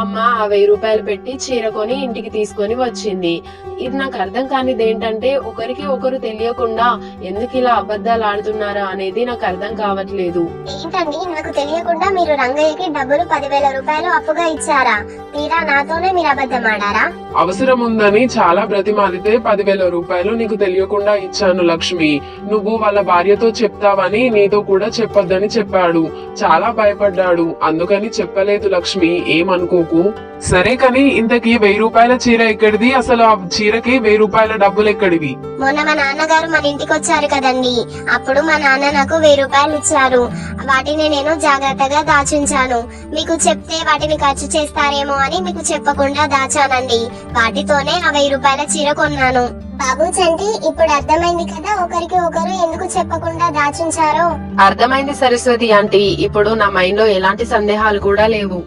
అమ్మ ఆ 1000 రూపాయలు పెట్టి చీర కొని ఇంటికి తీసుకొని వచ్చింది. ఇది నాకు అర్థం కానిది ఏంటంటే ఒకరికి ఒకరు తెలియకుండా ఎందుకు ఇలా అబద్ధాలు ఆడుతున్నారా అనేది నాకు అర్థం కావట్లేదు. ఏంటండి, నాకు తెలియకుండా మీరు రంగయ్యకి డబ్బులు 10,000 రూపాయలు అప్పుగా ఇచ్చారా? తీరా నాతోనే మీరు అబద్ధం ఆడారా? అవసరం ఉందని చాలా బ్రతిమాలితే 10,000 రూపాయలు నీకు తెలియకుండా ఇచ్చాను లక్ష్మి. నువ్వు వాళ్ళ భార్యతో చెప్తావని నీతో కూడా చెప్పొద్దని చెప్పాడు. చాలా భయపడ్డాడు, అందుకని చెప్పలేదు లక్ష్మి, ఏమనుకోకు. సరే కని ఇంతకీ 1000 రూపాయల చీర ఎక్కడిది? అసలు ఆ చీరకి 1000 రూపాయల డబ్బులు ఎక్కడివి? మొన్న మా నాన్నగారు మన ఇంటికి వచ్చారు కదండి, అప్పుడు మా నాన్న నాకు 1000 రూపాయలు ఇచ్చారు. వాటిని నేను జాగ్రత్తగా దాచుంచాను. మీకు చెప్తే వాటిని ఖర్చు చేస్తారేమో అని మీకు చెప్పకుండా దాచానండి. వాటితోనే ఆ 1000 రూపాయల చీర కొన్నాను. బాబు చంటి, ఇప్పుడు అర్థమైంది కదా ఒకరికి ఒకరు ఎందుకు చెప్పకుండా దాచుంచారో? అర్థమైంది సరస్వతి ఆంటీ, ఇప్పుడు నా మైండ్ లో ఎలాంటి సందేహాలు కూడా లేవు.